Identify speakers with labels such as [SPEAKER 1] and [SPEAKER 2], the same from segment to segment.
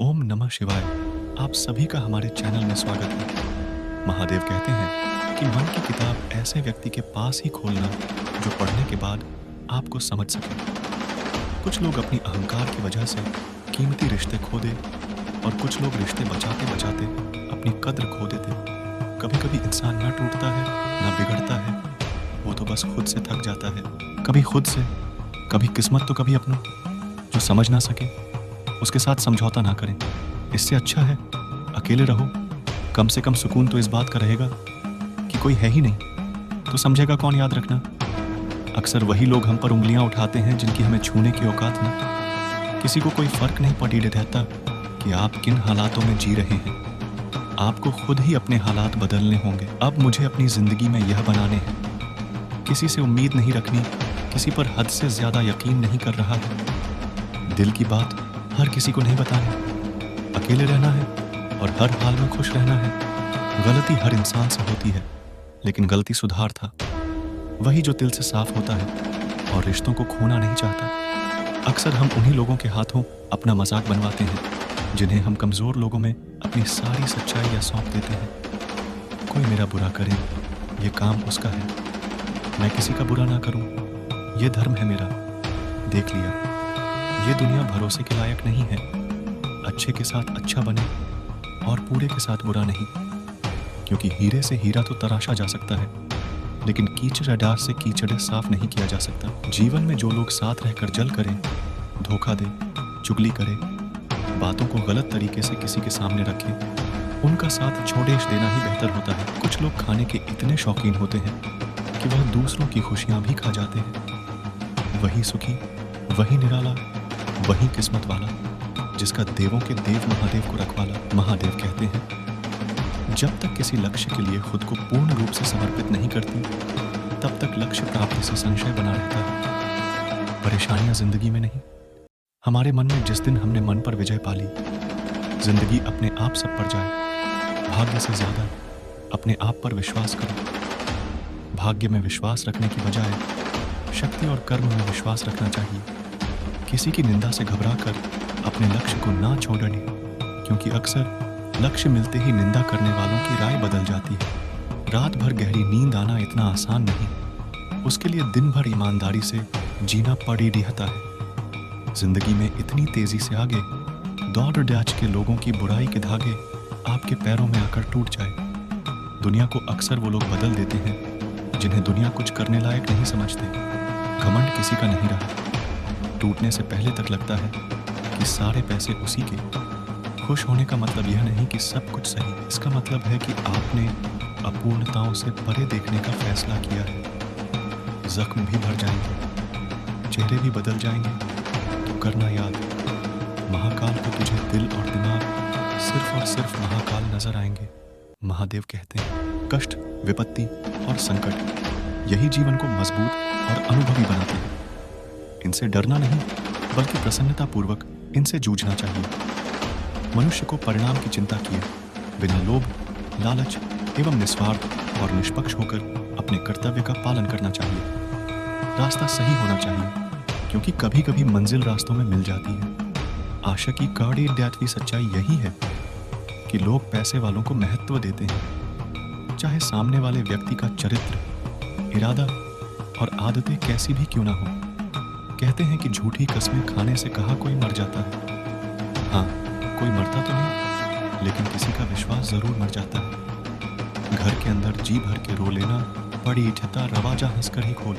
[SPEAKER 1] ओम नमः शिवाय। आप सभी का हमारे चैनल में स्वागत है। महादेव कहते हैं कि मन की किताब ऐसे व्यक्ति के पास ही खोलना जो पढ़ने के बाद आपको समझ सके। कुछ लोग अपनी अहंकार की वजह से कीमती रिश्ते खो दे और कुछ लोग रिश्ते बचाते बचाते अपनी कद्र खो देते। कभी कभी इंसान न टूटता है न बिगड़ता है, वो तो बस खुद से थक जाता है। कभी खुद से, कभी किस्मत, तो कभी अपनों। जो समझ ना सके उसके साथ समझौता ना करें। इससे अच्छा है अकेले रहो। कम से कम सुकून तो इस बात का रहेगा कि कोई है ही नहीं, तो समझेगा कौन, याद रखना। अक्सर वही लोग हम पर उंगलियां उठाते हैं जिनकी हमें छूने की औकात ना। किसी को कोई फर्क नहीं पड़ी रहता कि आप किन हालातों में जी रहे हैं। आपको खुद ही अपने हालात बदलने होंगे। अब मुझे अपनी जिंदगी में यह बनाने हैं। किसी से उम्मीद नहीं रखनी, किसी पर हद से ज्यादा यकीन नहीं कर रहा है। दिल की बात हर किसी को नहीं बतानी। अकेले रहना है और हर हाल में खुश रहना है। गलती हर इंसान से होती है, लेकिन गलती सुधार था वही जो दिल से साफ होता है और रिश्तों को खोना नहीं चाहता। अक्सर हम उन्हीं लोगों के हाथों अपना मजाक बनवाते हैं जिन्हें हम कमजोर लोगों में अपनी सारी सच्चाई या सौंप देते हैं। कोई मेरा बुरा करे, ये काम उसका है। मैं किसी का बुरा ना करूं, ये धर्म है मेरा। देख लिया, ये दुनिया भरोसे के लायक नहीं है। अच्छे के साथ अच्छा बने और पूरे के साथ बुरा नहीं, क्योंकि हीरे से हीरा तो तराशा जा सकता है, लेकिन कीचड़ डार से कीचड़ साफ नहीं किया जा सकता। जीवन में जो लोग साथ रहकर जल करें, धोखा दे, चुगली करे, बातों को गलत तरीके से किसी के सामने रखें, उनका साथ छोड़ेश देना ही बेहतर होता है। कुछ लोग खाने के इतने शौकीन होते हैं कि वह दूसरों की खुशियां भी खा जाते हैं। वही सुखी, वही निराला, वही किस्मत वाला जिसका देवों के देव महादेव को रखवाला। महादेव कहते हैं, जब तक किसी लक्ष्य के लिए खुद को पूर्ण रूप से समर्पित नहीं करती, तब तक लक्ष्य प्राप्ति से संशय बना रहता है। परेशानियां जिंदगी में नहीं, हमारे मन में। जिस दिन हमने मन पर विजय पाली, जिंदगी अपने आप सब पर जाए। भाग्य से ज्यादा अपने आप पर विश्वास करो। भाग्य में विश्वास रखने की बजाय शक्ति और कर्म में विश्वास रखना चाहिए। किसी की निंदा से घबराकर अपने लक्ष्य को ना छोड़ने, क्योंकि अक्सर लक्ष्य मिलते ही निंदा करने वालों की राय बदल जाती है। रात भर गहरी नींद आना इतना आसान नहीं, उसके लिए दिन भर ईमानदारी से जीना पड़ी रहता है। जिंदगी में इतनी तेजी से आगे दौड़ डाच के लोगों की बुराई के धागे आपके पैरों में आकर टूट जाए। दुनिया को अक्सर वो लोग बदल देते हैं जिन्हें दुनिया कुछ करने लायक नहीं समझते। घमंड किसी का नहीं रहा। टूटने से पहले तक लगता है कि सारे पैसे उसी के। खुश होने का मतलब यह नहीं कि सब कुछ सही, इसका मतलब है कि आपने अपूर्णताओं से परे देखने का फैसला किया है। जख्म भी भर जाएंगे, चेहरे भी बदल जाएंगे, तो करना याद, महाकाल को तुझे दिल और दिमाग सिर्फ और सिर्फ महाकाल नजर आएंगे। महादेव कहते हैं, कष्ट, विपत्ति और संकट यही जीवन को मजबूत और अनुभवी बनाते हैं। इनसे डरना नहीं, बल्कि प्रसन्नता पूर्वक इनसे जूझना चाहिए। मनुष्य को परिणाम की चिंता किए बिना लोभ, लालच एवं निस्वार्थ और निष्पक्ष होकर अपने कर्तव्य का पालन करना चाहिए। रास्ता सही होना चाहिए, क्योंकि कभी कभी मंजिल रास्तों में मिल जाती है। आशा की कड़वी दैथवी सच्चाई यही है कि लोग पैसे वालों को महत्व देते हैं, चाहे सामने वाले व्यक्ति का चरित्र, इरादा और आदतें कैसी भी क्यों ना हो। कहते हैं कि झूठी कस्में खाने से कहाँ कोई मर जाता है। हाँ, कोई मरता तो नहीं, लेकिन किसी का विश्वास जरूर मर जाता है। घर के अंदर जी भर के रो लेना बड़ी इच्छता रवाजा हंसकर ही खोल,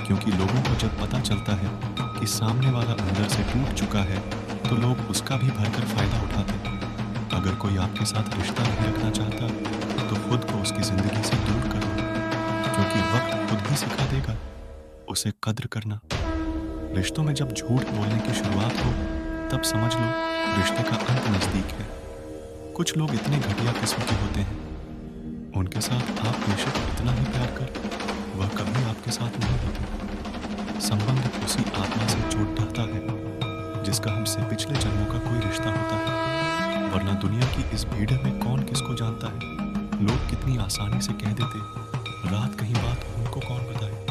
[SPEAKER 1] क्योंकि लोगों को जब पता चलता है कि सामने वाला अंदर से टूट चुका है, तो लोग उसका भी भरकर फायदा उठाते हैं। अगर कोई आपके साथ रिश्ता नहीं रखना चाहता, तो खुद को उसकी जिंदगी से दूर कर लो, क्योंकि वक्त खुद ही सिखा देगा उसे कद्र करना। रिश्तों में जब झूठ बोलने की शुरुआत हो, तब समझ लो रिश्ते का अंत नजदीक है। कुछ लोग इतने घटिया किस्म के होते हैं, उनके साथ आप बेशक इतना ही प्यार कर, वह कभी आपके साथ नहीं होते। संबंध उसी आत्मा से जोड़ ढाता है जिसका हमसे पिछले जन्मों का कोई रिश्ता होता है। वरना दुनिया की इस भीड़ में कौन किसको जानता है। लोग कितनी आसानी से कह देते, रात कहीं बात उनको कौन बताए।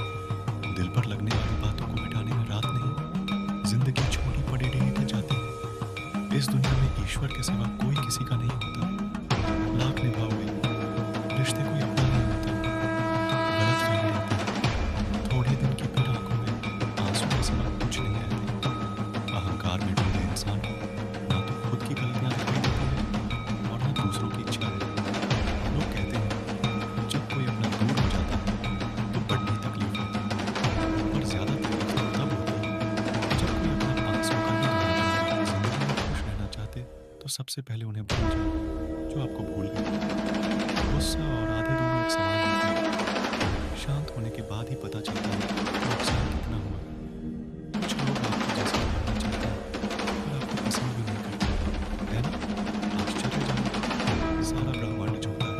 [SPEAKER 1] दिल पर लगने वाली बातों को मिटाने में रात नहीं, जिंदगी छोटी पड़ी रह जाती है। इस इस दुनिया में ईश्वर के सिवा कोई किसी का नहीं होता। लाख निभाओगे, रिश्ते कोई अपना नहीं होता। गलत फहमी रहती है, थोड़े दिन की फिर आंखों में आंसू के सिवा कुछ नहीं रहते। अहंकार में डूबे इंसान ना तो खुद की गलतियां दिखाई देती है और ना दूसरों की इच्छा है। लोग कहते हैं जब कोई अपना दूर हो जाता है तो बड़ी तकलीफ होती है, पर ज्यादा तकलीफ तो तब होती है जब कोई अपना पास होकर भी नहीं रहना, जिंदगी में खुश रहना चाहते तो सबसे पहले उन्हें भूल जाओ जो आपको भूल गए। गुस्सा और आधे दोनों एक समान होते हैं। शांत होने के बाद ही पता चलता है कि नुकसान कितना हुआ। कुछ लोग आपको जैसा करना चाहते हैं पर आपको पसंद भी नहीं करते, है ना? आश्चर्यजनक, सारा ब्रह्मांड झूठा है।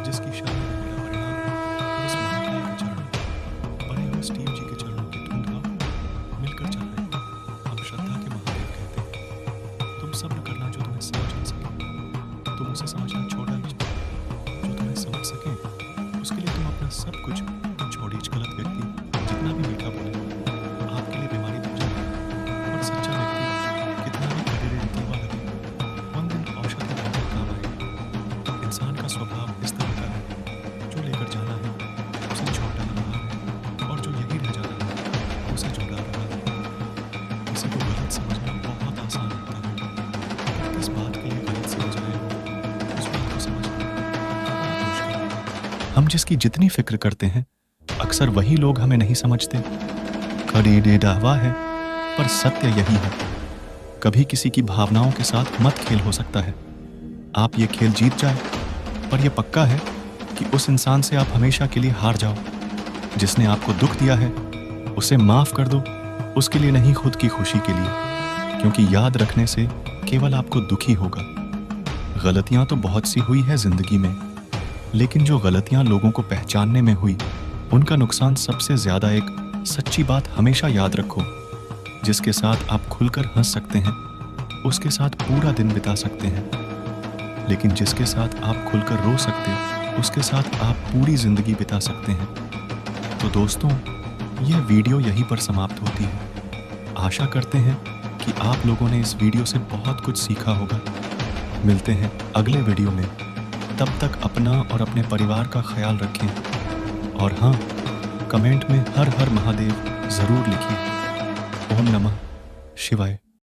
[SPEAKER 1] जिसकी शान में मेरा परिणाम है उस महाकाय के चरणों, बने हुए स्टीव जी के चरणों की धुन गाओ, मिलकर चढ़ाएं। हम श्रद्धा के महादेव कहते हैं तुम सब्र करना जो तुम्हें समझ ना सके, तुम उसे समझना छोड़ दीजिए जो तुम्हें समझ सके। उसके लिए तुम अपना सब कुछ छोड़ दीजिए। गलत व्यक्ति जितना भी मीठा बोले आपके लिए बीमारी बन जाए, और सच्चा व्यक्ति कितना भी कड़वे रीति वाला लगे उन दिन औषधि बनकर काम आएगा। इंसान का स्वभाव इस तरह का है, जो लेकर जाना है उसे छोड़ डाल रहा है और जो यही रह जाना है उसे जोड़ा रहा है। किसी को गलत समझना बहुत आसान होता है, पर किस बात के लिए गलत समझ रहे हो उस बात को समझना बहुत मुश्किल होता है। हम जिसकी जितनी फिक्र करते हैं अक्सर वही लोग हमें नहीं समझते। खड़ी दावा है पर सत्य यही है, कभी किसी की भावनाओं के साथ मत खेल। हो सकता है आप ये खेल जीत जाए, पर यह पक्का है कि उस इंसान से आप हमेशा के लिए हार जाओ। जिसने आपको दुख दिया है उसे माफ कर दो, उसके लिए नहीं, खुद की खुशी के लिए, क्योंकि याद रखने से केवल आपको दुखी होगा। गलतियां तो बहुत सी हुई है जिंदगी में, लेकिन जो गलतियां लोगों को पहचानने में हुई उनका नुकसान सबसे ज्यादा। एक सच्ची बात हमेशा याद रखो, जिसके साथ आप खुलकर हंस सकते हैं उसके साथ पूरा दिन बिता सकते हैं, लेकिन जिसके साथ आप खुलकर रो सकते हैं उसके साथ आप पूरी जिंदगी बिता सकते हैं। तो दोस्तों, यह वीडियो यहीं पर समाप्त होती है। आशा करते हैं कि आप लोगों ने इस वीडियो से बहुत कुछ सीखा होगा। मिलते हैं अगले वीडियो में, तब तक अपना और अपने परिवार का ख्याल रखें। और हाँ, कमेंट में हर हर महादेव ज़रूर लिखिए। ओम नमः शिवाय।